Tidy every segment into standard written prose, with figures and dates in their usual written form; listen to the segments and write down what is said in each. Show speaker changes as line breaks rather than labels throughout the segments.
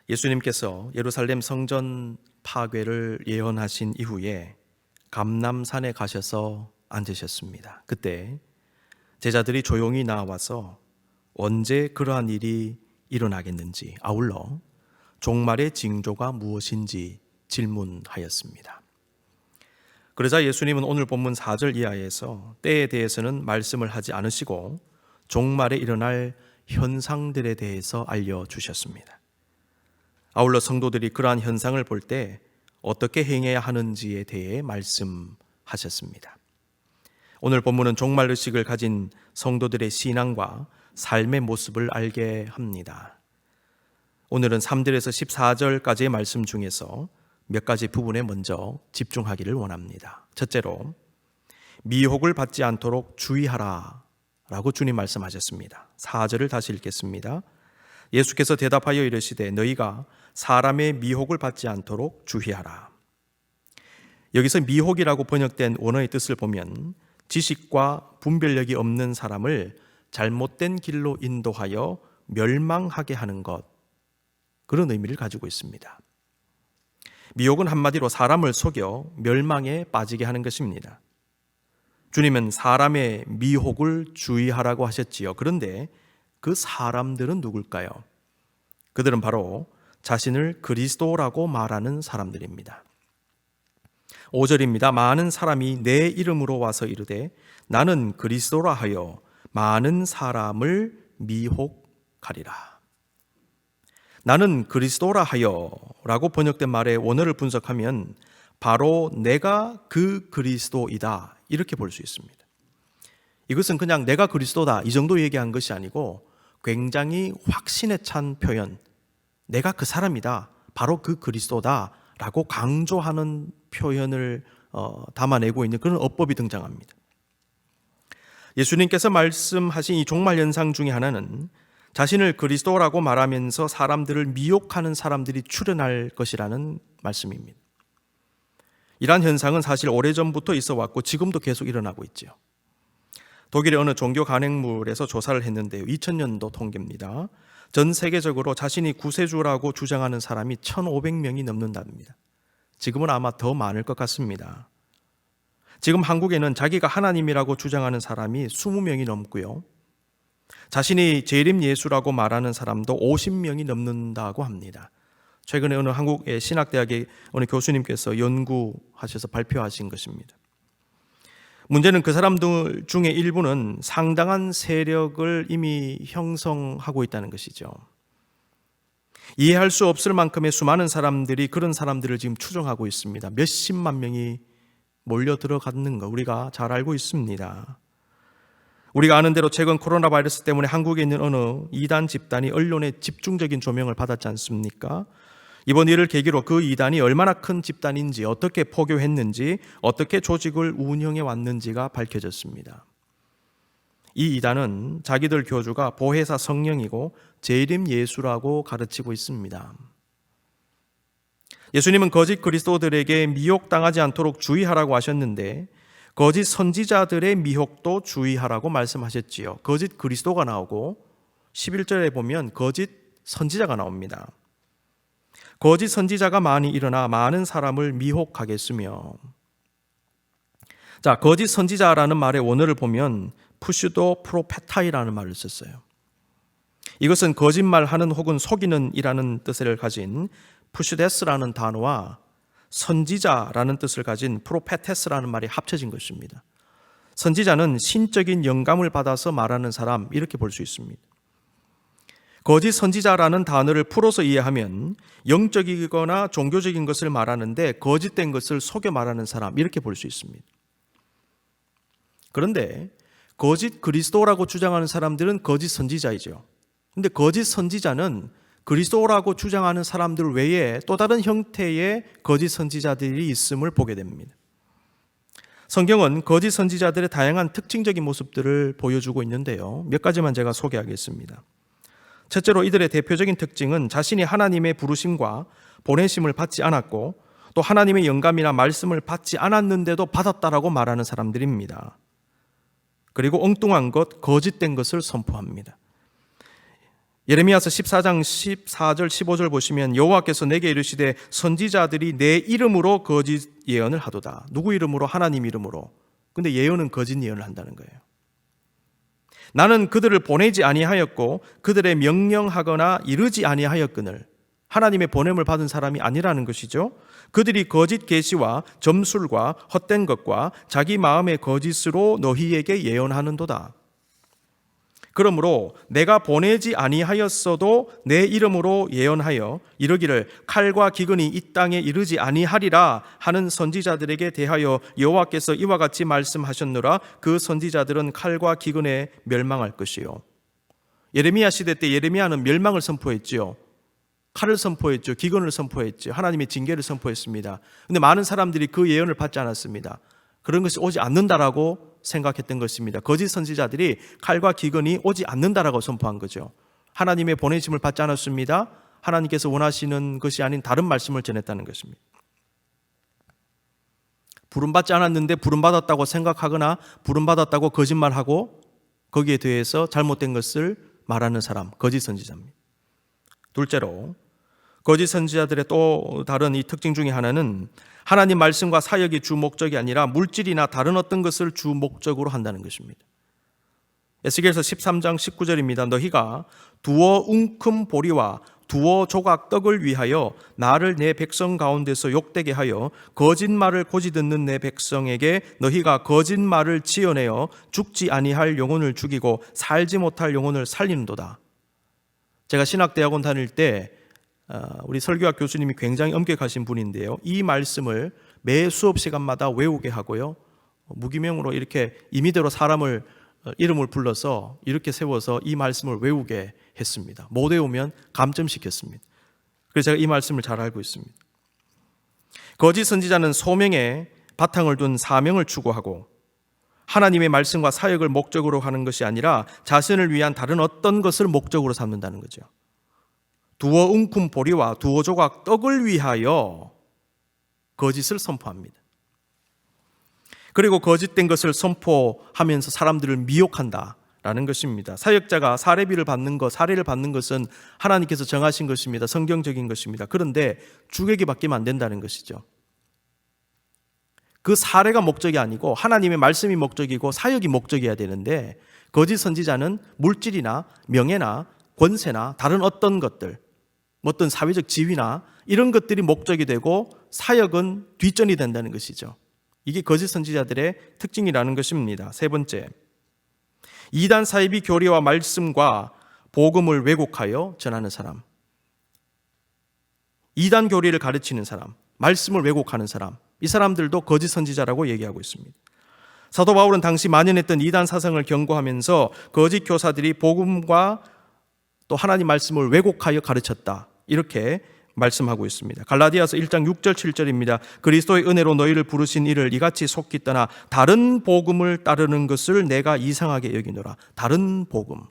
예수님께서 예루살렘 성전 파괴를 예언하신 이후에 감람산에 가셔서 앉으셨습니다. 그때 제자들이 조용히 나와서 언제 그러한 일이 일어나겠는지, 아울러 종말의 징조가 무엇인지 질문하였습니다. 그러자 예수님은 오늘 본문 4절 이하에서 때에 대해서는 말씀을 하지 않으시고 종말에 일어날 현상들에 대해서 알려주셨습니다. 아울러 성도들이 그러한 현상을 볼 때 어떻게 행해야 하는지에 대해 말씀하셨습니다. 오늘 본문은 종말의식을 가진 성도들의 신앙과 삶의 모습을 알게 합니다. 오늘은 3절에서 14절까지의 말씀 중에서 몇 가지 부분에 먼저 집중하기를 원합니다. 첫째로, 미혹을 받지 않도록 주의하라 라고 주님 말씀하셨습니다. 4절을 다시 읽겠습니다. 예수께서 대답하여 이르시되 너희가 사람의 미혹을 받지 않도록 주의하라. 여기서 미혹이라고 번역된 원어의 뜻을 보면 지식과 분별력이 없는 사람을 잘못된 길로 인도하여 멸망하게 하는 것, 그런 의미를 가지고 있습니다. 미혹은 한마디로 사람을 속여 멸망에 빠지게 하는 것입니다. 주님은 사람의 미혹을 주의하라고 하셨지요. 그런데 그 사람들은 누굴까요? 그들은 바로 자신을 그리스도라고 말하는 사람들입니다. 5절입니다. 많은 사람이 내 이름으로 와서 이르되 나는 그리스도라 하여 많은 사람을 미혹하리라. 나는 그리스도라 하여 라고 번역된 말의 원어를 분석하면 바로 내가 그 그리스도이다, 이렇게 볼 수 있습니다. 이것은 그냥 내가 그리스도다 이 정도 얘기한 것이 아니고 굉장히 확신에 찬 표현, 내가 그 사람이다, 바로 그 그리스도다 라고 강조하는 표현을 담아내고 있는 그런 어법이 등장합니다. 예수님께서 말씀하신 이 종말 현상 중에 하나는 자신을 그리스도라고 말하면서 사람들을 미혹하는 사람들이 출현할 것이라는 말씀입니다. 이러한 현상은 사실 오래전부터 있어 왔고 지금도 계속 일어나고 있죠. 독일의 어느 종교 간행물에서 조사를 했는데요. 2000년도 통계입니다. 전 세계적으로 자신이 구세주라고 주장하는 사람이 1,500명이 넘는답니다. 지금은 아마 더 많을 것 같습니다. 지금 한국에는 자기가 하나님이라고 주장하는 사람이 20명이 넘고요. 자신이 재림 예수라고 말하는 사람도 50명이 넘는다고 합니다. 최근에 어느 한국의 신학대학의 어느 교수님께서 연구하셔서 발표하신 것입니다. 문제는 그 사람들 중에 일부는 상당한 세력을 이미 형성하고 있다는 것이죠. 이해할 수 없을 만큼의 수많은 사람들이 그런 사람들을 지금 추종하고 있습니다. 몇십만 명이 몰려 들어가는 거 우리가 잘 알고 있습니다. 우리가 아는 대로 최근 코로나 바이러스 때문에 한국에 있는 어느 이단 집단이 언론의 집중적인 조명을 받았지 않습니까? 이번 일을 계기로 그 이단이 얼마나 큰 집단인지, 어떻게 포교했는지, 어떻게 조직을 운영해 왔는지가 밝혀졌습니다. 이 이단은 자기들 교주가 보혜사 성령이고 재림 예수라고 가르치고 있습니다. 예수님은 거짓 그리스도들에게 미혹당하지 않도록 주의하라고 하셨는데 거짓 선지자들의 미혹도 주의하라고 말씀하셨지요. 거짓 그리스도가 나오고 11절에 보면 거짓 선지자가 나옵니다. 거짓 선지자가 많이 일어나 많은 사람을 미혹하겠으며, 자, 거짓 선지자라는 말의 원어를 보면 푸슈도 프로페타이라는 말을 썼어요. 이것은 거짓말하는 혹은 속이는 이라는 뜻을 가진 푸슈데스라는 단어와 선지자라는 뜻을 가진 프로페테스라는 말이 합쳐진 것입니다. 선지자는 신적인 영감을 받아서 말하는 사람, 이렇게 볼 수 있습니다. 거짓 선지자라는 단어를 풀어서 이해하면 영적이거나 종교적인 것을 말하는데 거짓된 것을 속여 말하는 사람, 이렇게 볼 수 있습니다. 그런데 거짓 그리스도라고 주장하는 사람들은 거짓 선지자이죠. 그런데 거짓 선지자는 그리스도라고 주장하는 사람들 외에 또 다른 형태의 거짓 선지자들이 있음을 보게 됩니다. 성경은 거짓 선지자들의 다양한 특징적인 모습들을 보여주고 있는데요. 몇 가지만 제가 소개하겠습니다. 첫째로 이들의 대표적인 특징은 자신이 하나님의 부르심과 보내심을 받지 않았고 또 하나님의 영감이나 말씀을 받지 않았는데도 받았다라고 말하는 사람들입니다. 그리고 엉뚱한 것, 거짓된 것을 선포합니다. 예레미야서 14장 14절 15절 보시면 여호와께서 내게 이르시되 선지자들이 내 이름으로 거짓 예언을 하도다. 누구 이름으로? 하나님 이름으로. 근데 예언은 거짓 예언을 한다는 거예요. 나는 그들을 보내지 아니하였고 그들의 명령하거나 이르지 아니하였거늘. 하나님의 보냄을 받은 사람이 아니라는 것이죠. 그들이 거짓 계시와 점술과 헛된 것과 자기 마음의 거짓으로 너희에게 예언하는도다. 그러므로 내가 보내지 아니하였어도 내 이름으로 예언하여 이르기를 칼과 기근이 이 땅에 이르지 아니하리라 하는 선지자들에게 대하여 여호와께서 이와 같이 말씀하셨노라. 그 선지자들은 칼과 기근에 멸망할 것이요. 예레미야 시대 때 예레미야는 멸망을 선포했지요. 칼을 선포했죠. 기근을 선포했죠. 하나님의 징계를 선포했습니다. 그런데 많은 사람들이 그 예언을 받지 않았습니다. 그런 것이 오지 않는다라고 생각했던 것입니다. 거짓 선지자들이 칼과 기근이 오지 않는다라고 선포한 거죠. 하나님의 보내심을 받지 않았습니다. 하나님께서 원하시는 것이 아닌 다른 말씀을 전했다는 것입니다. 부름받지 않았는데 부름받았다고 생각하거나 부름받았다고 거짓말하고 거기에 대해서 잘못된 것을 말하는 사람, 거짓 선지자입니다. 둘째로 거짓 선지자들의 또 다른 이 특징 중에 하나는 하나님 말씀과 사역이 주 목적이 아니라 물질이나 다른 어떤 것을 주 목적으로 한다는 것입니다. 에스겔서 13장 19절입니다. 너희가 두어 웅큼 보리와 두어 조각 떡을 위하여 나를 내 백성 가운데서 욕되게 하여 거짓말을 고지 듣는 내 백성에게 너희가 거짓말을 지어내어 죽지 아니할 영혼을 죽이고 살지 못할 영혼을 살리는도다. 제가 신학대학원 다닐 때 우리 설교학 교수님이 굉장히 엄격하신 분인데요. 이 말씀을 매 수업 시간마다 외우게 하고요. 무기명으로 이렇게 임의대로 사람을 이름을 불러서 이렇게 세워서 이 말씀을 외우게 했습니다. 못 외우면 감점시켰습니다. 그래서 제가 이 말씀을 잘 알고 있습니다. 거짓 선지자는 소명에 바탕을 둔 사명을 추구하고 하나님의 말씀과 사역을 목적으로 하는 것이 아니라 자신을 위한 다른 어떤 것을 목적으로 삼는다는 거죠. 두어 웅큼 보리와 두어 조각 떡을 위하여 거짓을 선포합니다. 그리고 거짓된 것을 선포하면서 사람들을 미혹한다라는 것입니다. 사역자가 사례비를 받는 것, 사례를 받는 것은 하나님께서 정하신 것입니다. 성경적인 것입니다. 그런데 주객이 바뀌면 안 된다는 것이죠. 그 사례가 목적이 아니고 하나님의 말씀이 목적이고 사역이 목적이어야 되는데 거짓 선지자는 물질이나 명예나 권세나 다른 어떤 것들, 어떤 사회적 지위나 이런 것들이 목적이 되고 사역은 뒷전이 된다는 것이죠. 이게 거짓 선지자들의 특징이라는 것입니다. 세 번째, 이단 사이비 교리와 말씀과 복음을 왜곡하여 전하는 사람. 이단 교리를 가르치는 사람, 말씀을 왜곡하는 사람, 이 사람들도 거짓 선지자라고 얘기하고 있습니다. 사도 바울은 당시 만연했던 이단 사상을 경고하면서 거짓 교사들이 복음과 또 하나님 말씀을 왜곡하여 가르쳤다, 이렇게 말씀하고 있습니다. 갈라디아서 1장 6절 7절입니다. 그리스도의 은혜로 너희를 부르신 이를 이같이 속기 떠나 다른 복음을 따르는 것을 내가 이상하게 여기노라. 다른 복음.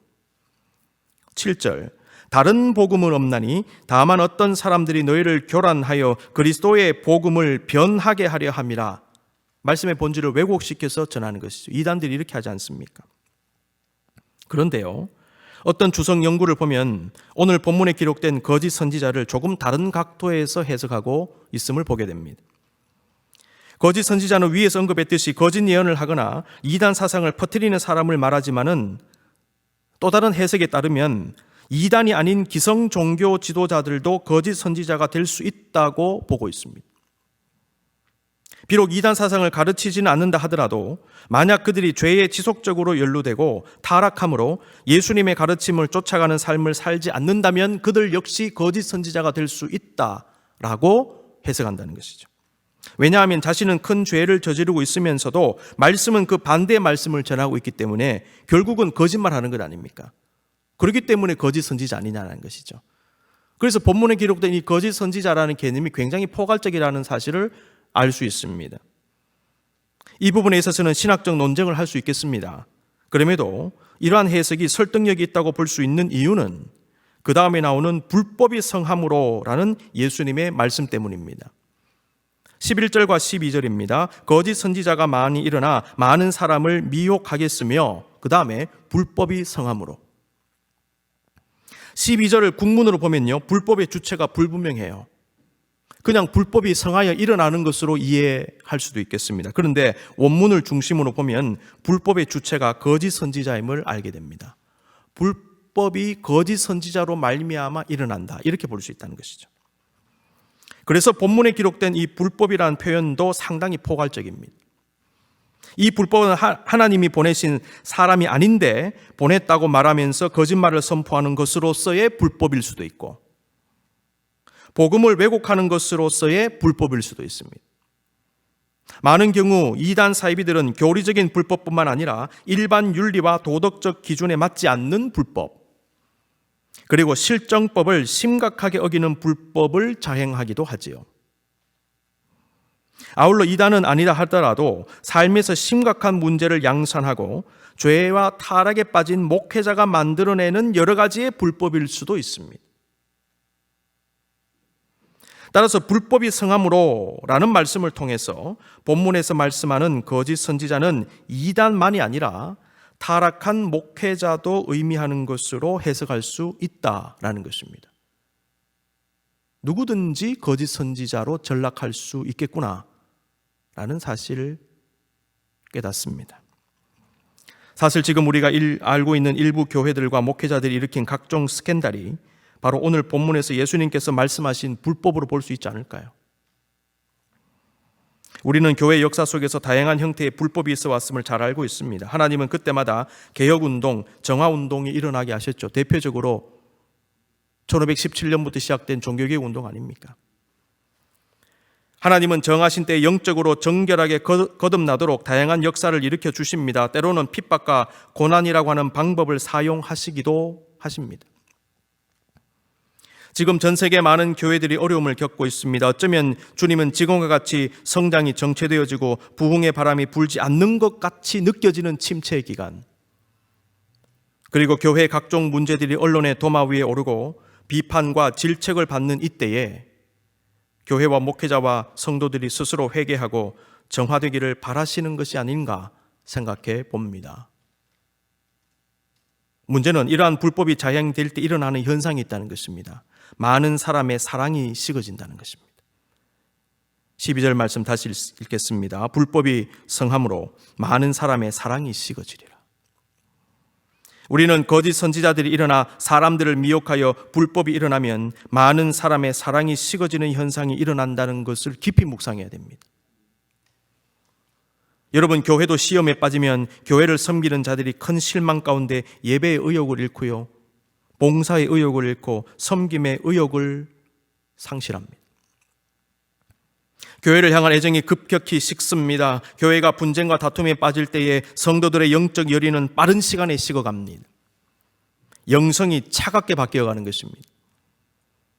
7절, 다른 복음은 없나니 다만 어떤 사람들이 너희를 교란하여 그리스도의 복음을 변하게 하려 함이라. 말씀의 본질을 왜곡시켜서 전하는 것이죠. 이단들이 이렇게 하지 않습니까? 그런데요, 어떤 주석 연구를 보면 오늘 본문에 기록된 거짓 선지자를 조금 다른 각도에서 해석하고 있음을 보게 됩니다. 거짓 선지자는 위에서 언급했듯이 거짓 예언을 하거나 이단 사상을 퍼뜨리는 사람을 말하지만은 또 다른 해석에 따르면 이단이 아닌 기성 종교 지도자들도 거짓 선지자가 될 수 있다고 보고 있습니다. 비록 이단 사상을 가르치지는 않는다 하더라도 만약 그들이 죄에 지속적으로 연루되고 타락함으로 예수님의 가르침을 쫓아가는 삶을 살지 않는다면 그들 역시 거짓 선지자가 될 수 있다라고 해석한다는 것이죠. 왜냐하면 자신은 큰 죄를 저지르고 있으면서도 말씀은 그 반대의 말씀을 전하고 있기 때문에 결국은 거짓말하는 것 아닙니까? 그렇기 때문에 거짓 선지자 아니냐는 것이죠. 그래서 본문에 기록된 이 거짓 선지자라는 개념이 굉장히 포괄적이라는 사실을 알 수 있습니다. 이 부분에 있어서는 신학적 논쟁을 할 수 있겠습니다. 그럼에도 이러한 해석이 설득력이 있다고 볼 수 있는 이유는 그 다음에 나오는 불법이 성함으로라는 예수님의 말씀 때문입니다. 11절과 12절입니다. 거짓 선지자가 많이 일어나 많은 사람을 미혹하겠으며 그 다음에 불법이 성함으로. 12절을 국문으로 보면요, 불법의 주체가 불분명해요. 그냥 불법이 성하여 일어나는 것으로 이해할 수도 있겠습니다. 그런데 원문을 중심으로 보면 불법의 주체가 거짓 선지자임을 알게 됩니다. 불법이 거짓 선지자로 말미암아 일어난다, 이렇게 볼 수 있다는 것이죠. 그래서 본문에 기록된 이 불법이라는 표현도 상당히 포괄적입니다. 이 불법은 하나님이 보내신 사람이 아닌데 보냈다고 말하면서 거짓말을 선포하는 것으로서의 불법일 수도 있고, 복음을 왜곡하는 것으로서의 불법일 수도 있습니다. 많은 경우 이단 사이비들은 교리적인 불법뿐만 아니라 일반 윤리와 도덕적 기준에 맞지 않는 불법, 그리고 실정법을 심각하게 어기는 불법을 자행하기도 하지요. 아울러 이단은 아니다 하더라도 삶에서 심각한 문제를 양산하고 죄와 타락에 빠진 목회자가 만들어내는 여러 가지의 불법일 수도 있습니다. 따라서 불법이 성함으로 라는 말씀을 통해서 본문에서 말씀하는 거짓 선지자는 이단만이 아니라 타락한 목회자도 의미하는 것으로 해석할 수 있다라는 것입니다. 누구든지 거짓 선지자로 전락할 수 있겠구나 라는 사실을 깨닫습니다. 사실 지금 우리가 알고 있는 일부 교회들과 목회자들이 일으킨 각종 스캔들이 바로 오늘 본문에서 예수님께서 말씀하신 불법으로 볼 수 있지 않을까요? 우리는 교회 역사 속에서 다양한 형태의 불법이 있어 왔음을 잘 알고 있습니다. 하나님은 그때마다 개혁운동, 정화운동이 일어나게 하셨죠. 대표적으로 1517년부터 시작된 종교개혁 운동 아닙니까? 하나님은 정하신 때에 영적으로 정결하게 거듭나도록 다양한 역사를 일으켜 주십니다. 때로는 핍박과 고난이라고 하는 방법을 사용하시기도 하십니다. 지금 전 세계 많은 교회들이 어려움을 겪고 있습니다. 어쩌면 주님은 지금과 같이 성장이 정체되어지고 부흥의 바람이 불지 않는 것 같이 느껴지는 침체 기간, 그리고 교회의 각종 문제들이 언론의 도마 위에 오르고 비판과 질책을 받는 이때에 교회와 목회자와 성도들이 스스로 회개하고 정화되기를 바라시는 것이 아닌가 생각해 봅니다. 문제는 이러한 불법이 자행될 때 일어나는 현상이 있다는 것입니다. 많은 사람의 사랑이 식어진다는 것입니다. 12절 말씀 다시 읽겠습니다. 불법이 성함으로 많은 사람의 사랑이 식어지리라. 우리는 거짓 선지자들이 일어나 사람들을 미혹하여 불법이 일어나면 많은 사람의 사랑이 식어지는 현상이 일어난다는 것을 깊이 묵상해야 됩니다. 여러분, 교회도 시험에 빠지면 교회를 섬기는 자들이 큰 실망 가운데 예배의 의욕을 잃고요, 봉사의 의욕을 잃고 섬김의 의욕을 상실합니다. 교회를 향한 애정이 급격히 식습니다. 교회가 분쟁과 다툼에 빠질 때에 성도들의 영적 열의는 빠른 시간에 식어갑니다. 영성이 차갑게 바뀌어가는 것입니다.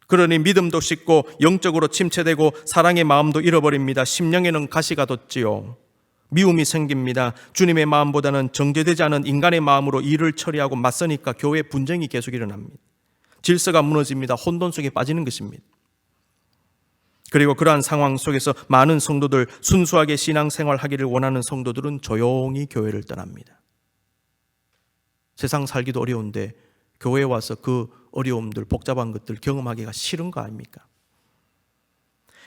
그러니 믿음도 식고 영적으로 침체되고 사랑의 마음도 잃어버립니다. 심령에는 가시가 돋지요. 미움이 생깁니다. 주님의 마음보다는 정죄되지 않은 인간의 마음으로 일을 처리하고 맞서니까 교회 분쟁이 계속 일어납니다. 질서가 무너집니다. 혼돈 속에 빠지는 것입니다. 그리고 그러한 상황 속에서 많은 성도들, 순수하게 신앙생활하기를 원하는 성도들은 조용히 교회를 떠납니다. 세상 살기도 어려운데 교회에 와서 그 어려움들, 복잡한 것들 경험하기가 싫은 거 아닙니까?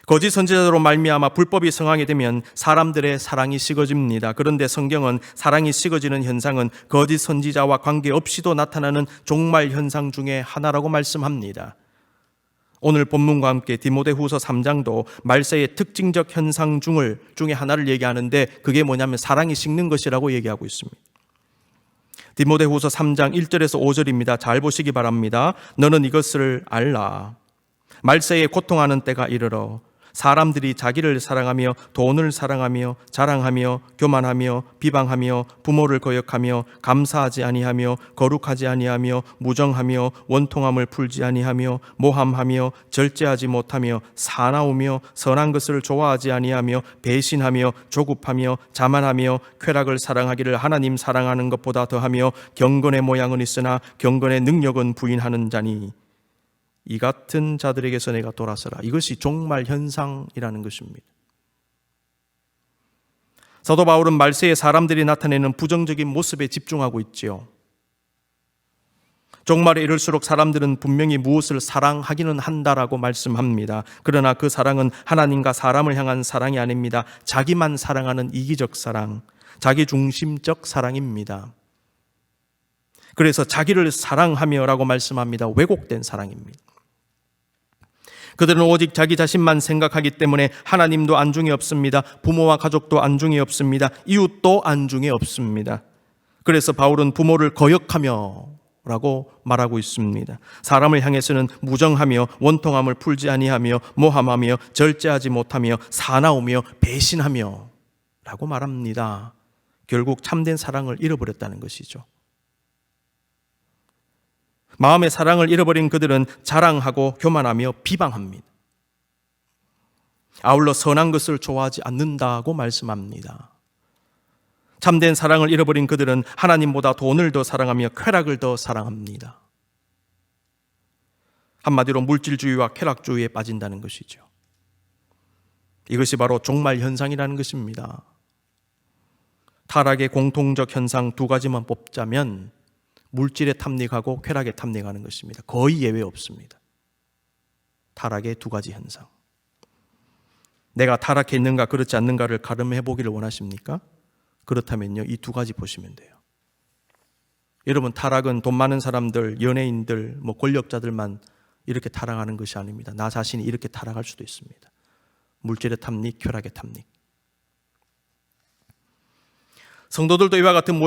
거짓 선지자로 말미암아 불법이 성하게 되면 사람들의 사랑이 식어집니다. 그런데 성경은 사랑이 식어지는 현상은 거짓 선지자와 관계없이도 나타나는 종말 현상 중에 하나라고 말씀합니다. 오늘 본문과 함께 디모데후서 3장도 말세의 특징적 현상 중에 하나를 얘기하는데 그게 뭐냐면 사랑이 식는 것이라고 얘기하고 있습니다. 디모데후서 3장 1절에서 5절입니다. 잘 보시기 바랍니다. 너는 이것을 알라. 말세에 고통하는 때가 이르러 사람들이 자기를 사랑하며 돈을 사랑하며 자랑하며 교만하며 비방하며 부모를 거역하며 감사하지 아니하며 거룩하지 아니하며 무정하며 원통함을 풀지 아니하며 모함하며 절제하지 못하며 사나우며 선한 것을 좋아하지 아니하며 배신하며 조급하며 자만하며 쾌락을 사랑하기를 하나님 사랑하는 것보다 더하며 경건의 모양은 있으나 경건의 능력은 부인하는 자니 이 같은 자들에게서 내가 돌아서라. 이것이 종말 현상이라는 것입니다. 사도 바울은 말세에 사람들이 나타내는 부정적인 모습에 집중하고 있지요. 종말에 이를수록 사람들은 분명히 무엇을 사랑하기는 한다라고 말씀합니다. 그러나 그 사랑은 하나님과 사람을 향한 사랑이 아닙니다. 자기만 사랑하는 이기적 사랑, 자기 중심적 사랑입니다. 그래서 자기를 사랑하며 라고 말씀합니다. 왜곡된 사랑입니다. 그들은 오직 자기 자신만 생각하기 때문에 하나님도 안중에 없습니다. 부모와 가족도 안중에 없습니다. 이웃도 안중에 없습니다. 그래서 바울은 부모를 거역하며 라고 말하고 있습니다. 사람을 향해서는 무정하며 원통함을 풀지 아니하며 모함하며 절제하지 못하며 사나우며 배신하며 라고 말합니다. 결국 참된 사랑을 잃어버렸다는 것이죠. 마음의 사랑을 잃어버린 그들은 자랑하고 교만하며 비방합니다. 아울러 선한 것을 좋아하지 않는다고 말씀합니다. 참된 사랑을 잃어버린 그들은 하나님보다 돈을 더 사랑하며 쾌락을 더 사랑합니다. 한마디로 물질주의와 쾌락주의에 빠진다는 것이죠. 이것이 바로 종말 현상이라는 것입니다. 타락의 공통적 현상 두 가지만 뽑자면 물질에 탐닉하고 쾌락에 탐닉하는 것입니다. 거의 예외 없습니다. 타락의 두 가지 현상. 내가 타락했는가 그렇지 않는가를 가늠해 보기를 원하십니까? 그렇다면요, 이 두 가지 보시면 돼요. 여러분, 타락은 돈 많은 사람들, 연예인들, 권력자들만 이렇게 타락하는 것이 아닙니다. 나 자신이 이렇게 타락할 수도 있습니다. 물질의 탐닉, 쾌락의 탐닉. 성도들도 이와 같은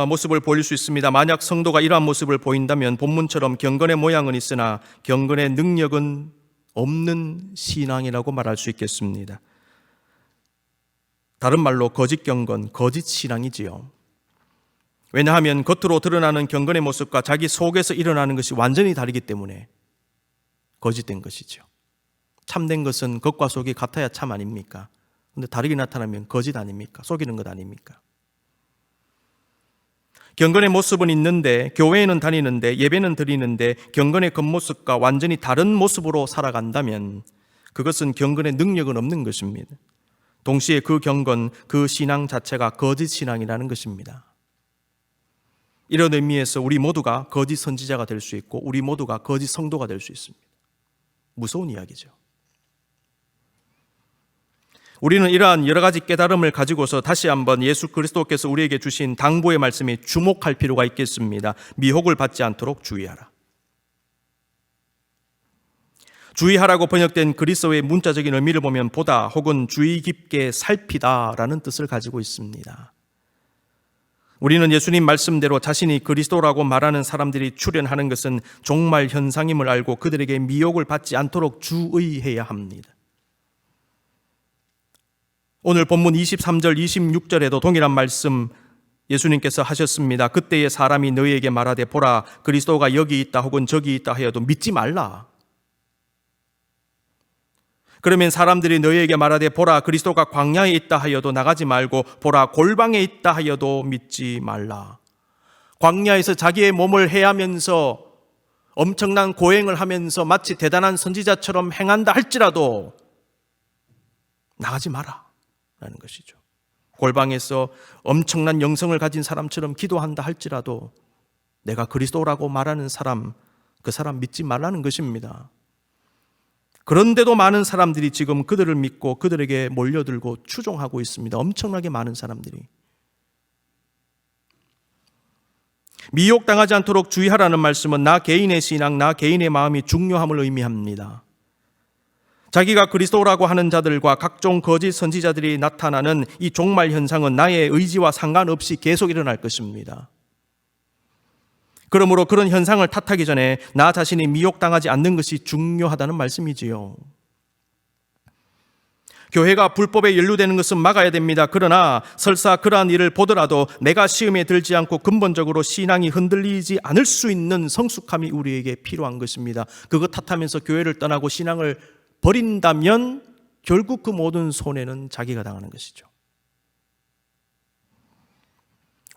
모습을 보일 수 있습니다. 만약 성도가 이러한 모습을 보인다면 본문처럼 경건의 모양은 있으나 경건의 능력은 없는 신앙이라고 말할 수 있겠습니다. 다른 말로 거짓 경건, 거짓 신앙이지요. 왜냐하면 겉으로 드러나는 경건의 모습과 자기 속에서 일어나는 것이 완전히 다르기 때문에 거짓된 것이죠. 참된 것은 겉과 속이 같아야 참 아닙니까? 그런데 다르게 나타나면 거짓 아닙니까? 속이는 것 아닙니까? 경건의 모습은 있는데, 교회에는 다니는데, 예배는 드리는데 경건의 겉모습과 완전히 다른 모습으로 살아간다면 그것은 경건의 능력은 없는 것입니다. 동시에 그 경건, 그 신앙 자체가 거짓 신앙이라는 것입니다. 이런 의미에서 우리 모두가 거짓 선지자가 될 수 있고 우리 모두가 거짓 성도가 될 수 있습니다. 무서운 이야기죠. 우리는 이러한 여러 가지 깨달음을 가지고서 다시 한번 예수 그리스도께서 우리에게 주신 당부의 말씀에 주목할 필요가 있겠습니다. 미혹을 받지 않도록 주의하라. 주의하라고 번역된 그리스어의 문자적인 의미를 보면 보다 혹은 주의 깊게 살피다라는 뜻을 가지고 있습니다. 우리는 예수님 말씀대로 자신이 그리스도라고 말하는 사람들이 출현하는 것은 종말 현상임을 알고 그들에게 미혹을 받지 않도록 주의해야 합니다. 오늘 본문 23절, 26절에도 동일한 말씀 예수님께서 하셨습니다. 그때의 사람이 너희에게 말하되 보라 그리스도가 여기 있다 혹은 저기 있다 하여도 믿지 말라. 그러면 사람들이 너희에게 말하되 보라 그리스도가 광야에 있다 하여도 나가지 말고 보라 골방에 있다 하여도 믿지 말라. 광야에서 자기의 몸을 해하면서 엄청난 고행을 하면서 마치 대단한 선지자처럼 행한다 할지라도 나가지 마라 라는 것이죠. 골방에서 엄청난 영성을 가진 사람처럼 기도한다 할지라도 내가 그리스도라고 말하는 사람, 그 사람 믿지 말라는 것입니다. 그런데도 많은 사람들이 지금 그들을 믿고 그들에게 몰려들고 추종하고 있습니다. 엄청나게 많은 사람들이. 미혹당하지 않도록 주의하라는 말씀은 나 개인의 신앙, 나 개인의 마음이 중요함을 의미합니다. 자기가 그리스도라고 하는 자들과 각종 거짓 선지자들이 나타나는 이 종말 현상은 나의 의지와 상관없이 계속 일어날 것입니다. 그러므로 그런 현상을 탓하기 전에 나 자신이 미혹당하지 않는 것이 중요하다는 말씀이지요. 교회가 불법에 연루되는 것은 막아야 됩니다. 그러나 설사 그러한 일을 보더라도 내가 시험에 들지 않고 근본적으로 신앙이 흔들리지 않을 수 있는 성숙함이 우리에게 필요한 것입니다. 그것 탓하면서 교회를 떠나고 신앙을 버린다면 결국 그 모든 손해는 자기가 당하는 것이죠.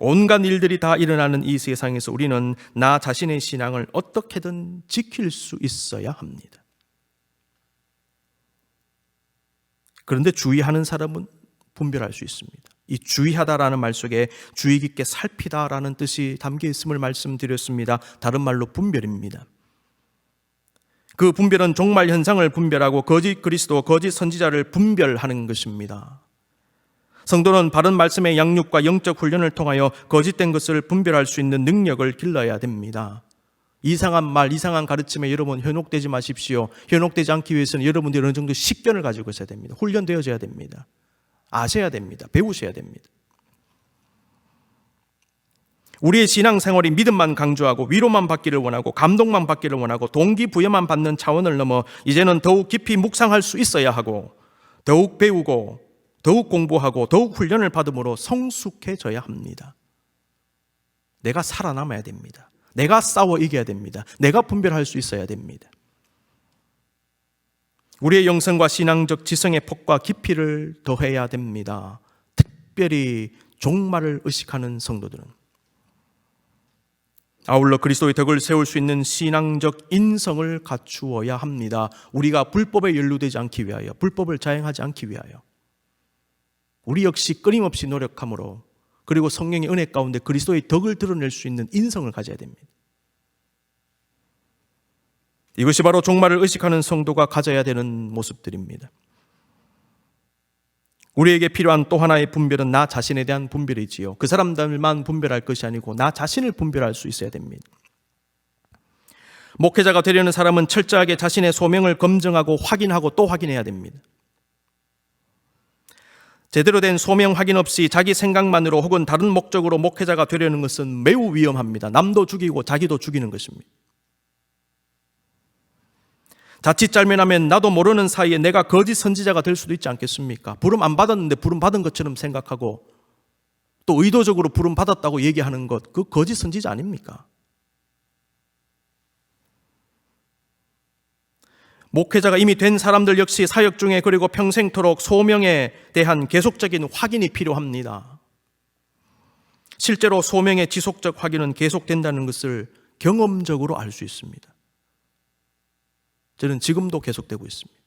온갖 일들이 다 일어나는 이 세상에서 우리는 나 자신의 신앙을 어떻게든 지킬 수 있어야 합니다. 그런데 주의하는 사람은 분별할 수 있습니다. 이 주의하다라는 말 속에 주의 깊게 살피다라는 뜻이 담겨 있음을 말씀드렸습니다. 다른 말로 분별입니다. 그 분별은 종말 현상을 분별하고 거짓 그리스도, 거짓 선지자를 분별하는 것입니다. 성도는 바른 말씀의 양육과 영적 훈련을 통하여 거짓된 것을 분별할 수 있는 능력을 길러야 됩니다. 이상한 말, 이상한 가르침에 여러분 현혹되지 마십시오. 현혹되지 않기 위해서는 여러분들이 어느 정도 식견을 가지고 있어야 됩니다. 훈련되어져야 됩니다. 아셔야 됩니다. 배우셔야 됩니다. 우리의 신앙생활이 믿음만 강조하고 위로만 받기를 원하고 감동만 받기를 원하고 동기부여만 받는 차원을 넘어 이제는 더욱 깊이 묵상할 수 있어야 하고 더욱 배우고 더욱 공부하고 더욱 훈련을 받음으로 성숙해져야 합니다. 내가 살아남아야 됩니다. 내가 싸워 이겨야 됩니다. 내가 분별할 수 있어야 됩니다. 우리의 영성과 신앙적 지성의 폭과 깊이를 더해야 됩니다. 특별히 종말을 의식하는 성도들은 아울러 그리스도의 덕을 세울 수 있는 신앙적 인성을 갖추어야 합니다. 우리가 불법에 연루되지 않기 위하여, 불법을 자행하지 않기 위하여 우리 역시 끊임없이 노력함으로, 그리고 성령의 은혜 가운데 그리스도의 덕을 드러낼 수 있는 인성을 가져야 됩니다. 이것이 바로 종말을 의식하는 성도가 가져야 되는 모습들입니다. 우리에게 필요한 또 하나의 분별은 나 자신에 대한 분별이지요. 그 사람들만 분별할 것이 아니고 나 자신을 분별할 수 있어야 됩니다. 목회자가 되려는 사람은 철저하게 자신의 소명을 검증하고 확인하고 또 확인해야 됩니다. 제대로 된 소명 확인 없이 자기 생각만으로 혹은 다른 목적으로 목회자가 되려는 것은 매우 위험합니다. 남도 죽이고 자기도 죽이는 것입니다. 자칫 잘못하면 나도 모르는 사이에 내가 거짓 선지자가 될 수도 있지 않겠습니까? 부름 안 받았는데 부름 받은 것처럼 생각하고 또 의도적으로 부름 받았다고 얘기하는 것, 그 거짓 선지자 아닙니까? 목회자가 이미 된 사람들 역시 사역 중에 그리고 평생토록 소명에 대한 계속적인 확인이 필요합니다. 실제로 소명의 지속적 확인은 계속된다는 것을 경험적으로 알 수 있습니다. 저는 지금도 계속되고 있습니다.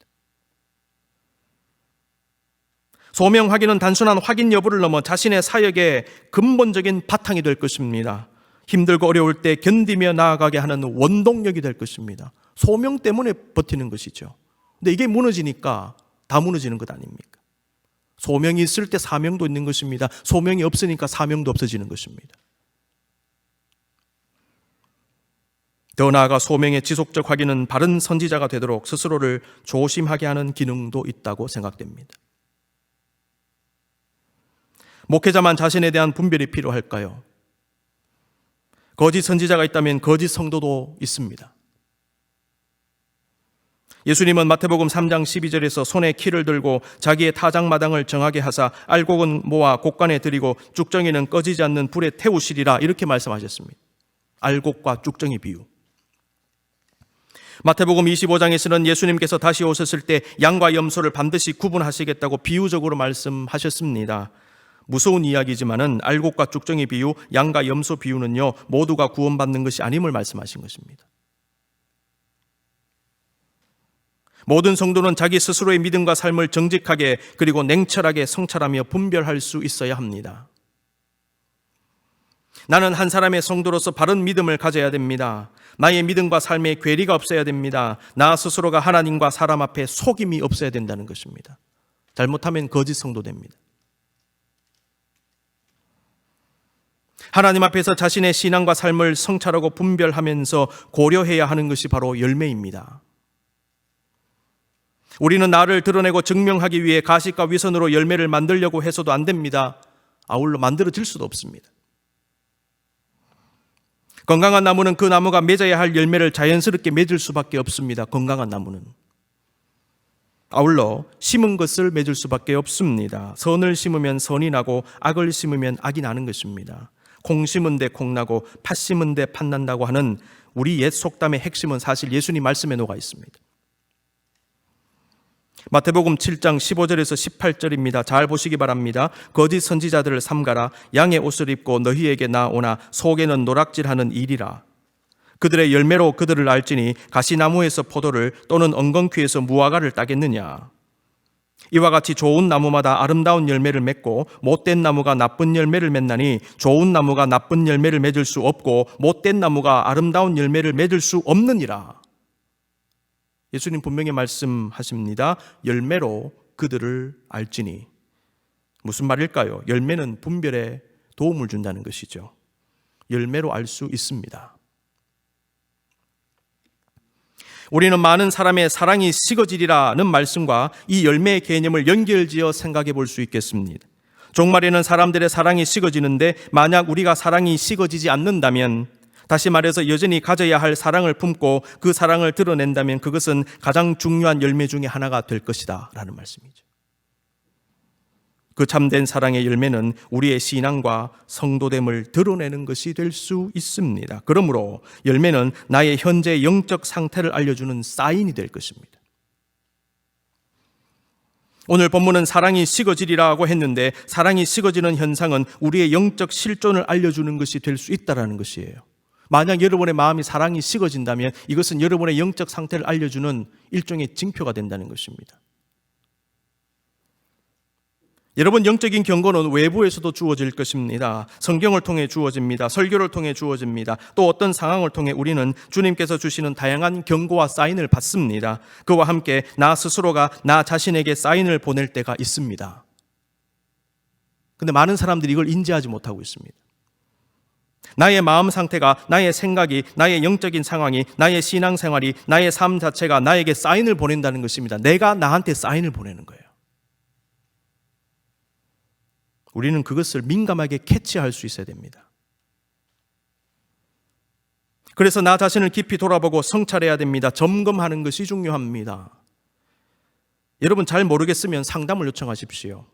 소명 확인은 단순한 확인 여부를 넘어 자신의 사역의 근본적인 바탕이 될 것입니다. 힘들고 어려울 때 견디며 나아가게 하는 원동력이 될 것입니다. 소명 때문에 버티는 것이죠. 근데 이게 무너지니까 다 무너지는 것 아닙니까? 소명이 있을 때 사명도 있는 것입니다. 소명이 없으니까 사명도 없어지는 것입니다. 더 나아가 소명의 지속적 확인은 바른 선지자가 되도록 스스로를 조심하게 하는 기능도 있다고 생각됩니다. 목회자만 자신에 대한 분별이 필요할까요? 거짓 선지자가 있다면 거짓 성도도 있습니다. 예수님은 마태복음 3장 12절에서 손에 키를 들고 자기의 타작마당을 정하게 하사 알곡은 모아 곡간에 들이고 쭉정이는 꺼지지 않는 불에 태우시리라, 이렇게 말씀하셨습니다. 알곡과 쭉정이 비유. 마태복음 25장에서는 예수님께서 다시 오셨을 때 양과 염소를 반드시 구분하시겠다고 비유적으로 말씀하셨습니다. 무서운 이야기지만은 알곡과 쭉정이 비유, 양과 염소 비유는요, 모두가 구원받는 것이 아님을 말씀하신 것입니다. 모든 성도는 자기 스스로의 믿음과 삶을 정직하게 그리고 냉철하게 성찰하며 분별할 수 있어야 합니다. 나는 한 사람의 성도로서 바른 믿음을 가져야 됩니다. 나의 믿음과 삶에 괴리가 없어야 됩니다. 나 스스로가 하나님과 사람 앞에 속임이 없어야 된다는 것입니다. 잘못하면 거짓 성도 됩니다. 하나님 앞에서 자신의 신앙과 삶을 성찰하고 분별하면서 고려해야 하는 것이 바로 열매입니다. 우리는 나를 드러내고 증명하기 위해 가식과 위선으로 열매를 만들려고 해서도 안 됩니다. 아울러 만들어질 수도 없습니다. 건강한 나무는 그 나무가 맺어야 할 열매를 자연스럽게 맺을 수밖에 없습니다. 건강한 나무는. 아울러 심은 것을 맺을 수밖에 없습니다. 선을 심으면 선이 나고 악을 심으면 악이 나는 것입니다. 콩 심은 데 콩 나고 팥 심은 데 팥 난다고 하는 우리 옛 속담의 핵심은 사실 예수님 말씀에 녹아 있습니다. 마태복음 7장 15절에서 18절입니다. 잘 보시기 바랍니다. 거짓 선지자들을 삼가라. 양의 옷을 입고 너희에게 나오나 속에는 노락질하는 일이라. 그들의 열매로 그들을 알지니 가시나무에서 포도를 또는 엉겅퀴에서 무화과를 따겠느냐. 이와 같이 좋은 나무마다 아름다운 열매를 맺고 못된 나무가 나쁜 열매를 맺나니 좋은 나무가 나쁜 열매를 맺을 수 없고 못된 나무가 아름다운 열매를 맺을 수 없느니라. 예수님 분명히 말씀하십니다. 열매로 그들을 알지니. 무슨 말일까요? 열매는 분별에 도움을 준다는 것이죠. 열매로 알 수 있습니다. 우리는 많은 사람의 사랑이 식어지리라는 말씀과 이 열매의 개념을 연결지어 생각해 볼 수 있겠습니다. 종말에는 사람들의 사랑이 식어지는데 만약 우리가 사랑이 식어지지 않는다면, 다시 말해서 여전히 가져야 할 사랑을 품고 그 사랑을 드러낸다면 그것은 가장 중요한 열매 중에 하나가 될 것이다 라는 말씀이죠. 그 참된 사랑의 열매는 우리의 신앙과 성도됨을 드러내는 것이 될 수 있습니다. 그러므로 열매는 나의 현재 영적 상태를 알려주는 사인이 될 것입니다. 오늘 본문은 사랑이 식어지리라고 했는데 사랑이 식어지는 현상은 우리의 영적 실존을 알려주는 것이 될 수 있다는 것이에요. 만약 여러분의 마음이 사랑이 식어진다면 이것은 여러분의 영적 상태를 알려주는 일종의 징표가 된다는 것입니다. 여러분, 영적인 경고는 외부에서도 주어질 것입니다. 성경을 통해 주어집니다. 설교를 통해 주어집니다. 또 어떤 상황을 통해 우리는 주님께서 주시는 다양한 경고와 사인을 받습니다. 그와 함께 나 스스로가 나 자신에게 사인을 보낼 때가 있습니다. 그런데 많은 사람들이 이걸 인지하지 못하고 있습니다. 나의 마음 상태가, 나의 생각이, 나의 영적인 상황이, 나의 신앙생활이, 나의 삶 자체가 나에게 사인을 보낸다는 것입니다. 내가 나한테 사인을 보내는 거예요. 우리는 그것을 민감하게 캐치할 수 있어야 됩니다. 그래서 나 자신을 깊이 돌아보고 성찰해야 됩니다. 점검하는 것이 중요합니다. 여러분 잘 모르겠으면 상담을 요청하십시오.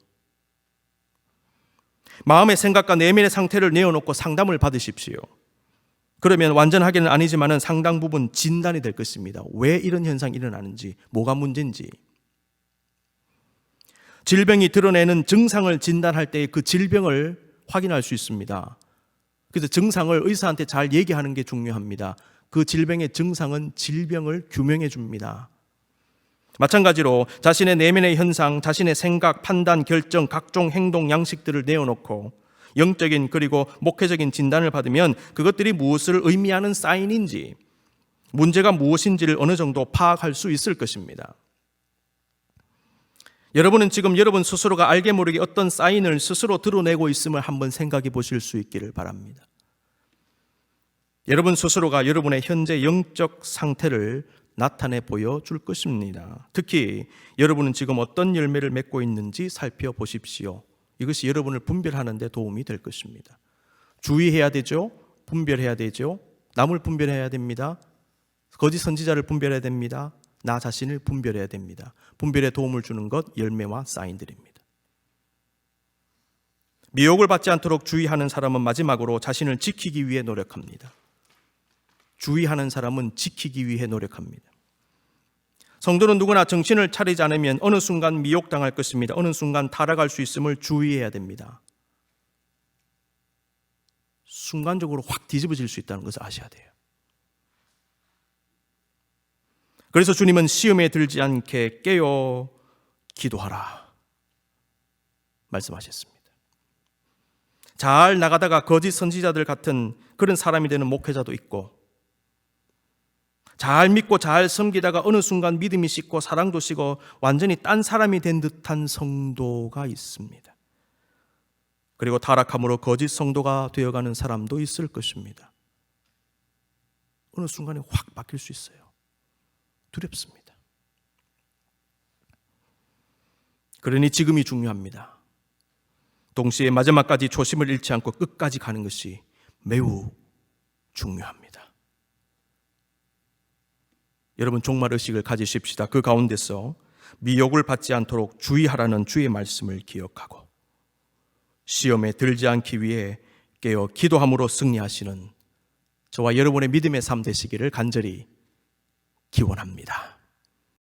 마음의 생각과 내면의 상태를 내어놓고 상담을 받으십시오. 그러면 완전하게는 아니지만 상당 부분 진단이 될 것입니다. 왜 이런 현상이 일어나는지, 뭐가 문제인지. 질병이 드러내는 증상을 진단할 때 그 질병을 확인할 수 있습니다. 그래서 증상을 의사한테 잘 얘기하는 게 중요합니다. 그 질병의 증상은 질병을 규명해 줍니다. 마찬가지로 자신의 내면의 현상, 자신의 생각, 판단, 결정, 각종 행동 양식들을 내어놓고 영적인 그리고 목회적인 진단을 받으면 그것들이 무엇을 의미하는 사인인지, 문제가 무엇인지를 어느 정도 파악할 수 있을 것입니다. 여러분은 지금 여러분 스스로가 알게 모르게 어떤 사인을 스스로 드러내고 있음을 한번 생각해 보실 수 있기를 바랍니다. 여러분 스스로가 여러분의 현재 영적 상태를 나타내 보여줄 것입니다. 특히 여러분은 지금 어떤 열매를 맺고 있는지 살펴보십시오. 이것이 여러분을 분별하는 데 도움이 될 것입니다. 주의해야 되죠. 분별해야 되죠. 남을 분별해야 됩니다. 거짓 선지자를 분별해야 됩니다. 나 자신을 분별해야 됩니다. 분별에 도움을 주는 것, 열매와 사인들입니다. 미혹을 받지 않도록 주의하는 사람은 마지막으로 자신을 지키기 위해 노력합니다. 주의하는 사람은 지키기 위해 노력합니다. 성도는 누구나 정신을 차리지 않으면 어느 순간 미혹당할 것입니다. 어느 순간 타락할 수 있음을 주의해야 됩니다. 순간적으로 확 뒤집어질 수 있다는 것을 아셔야 돼요. 그래서 주님은 시험에 들지 않게 깨어 기도하라 말씀하셨습니다. 잘 나가다가 거짓 선지자들 같은 그런 사람이 되는 목회자도 있고, 잘 믿고 잘 섬기다가 어느 순간 믿음이 식고 사랑도 식고 완전히 딴 사람이 된 듯한 성도가 있습니다. 그리고 타락함으로 거짓 성도가 되어가는 사람도 있을 것입니다. 어느 순간에 확 바뀔 수 있어요. 두렵습니다. 그러니 지금이 중요합니다. 동시에 마지막까지 초심을 잃지 않고 끝까지 가는 것이 매우 중요합니다. 여러분 종말의식을 가지십시다. 그 가운데서 미혹을 받지 않도록 주의하라는 주의 말씀을 기억하고 시험에 들지 않기 위해 깨어 기도함으로 승리하시는 저와 여러분의 믿음의 삶 되시기를 간절히 기원합니다.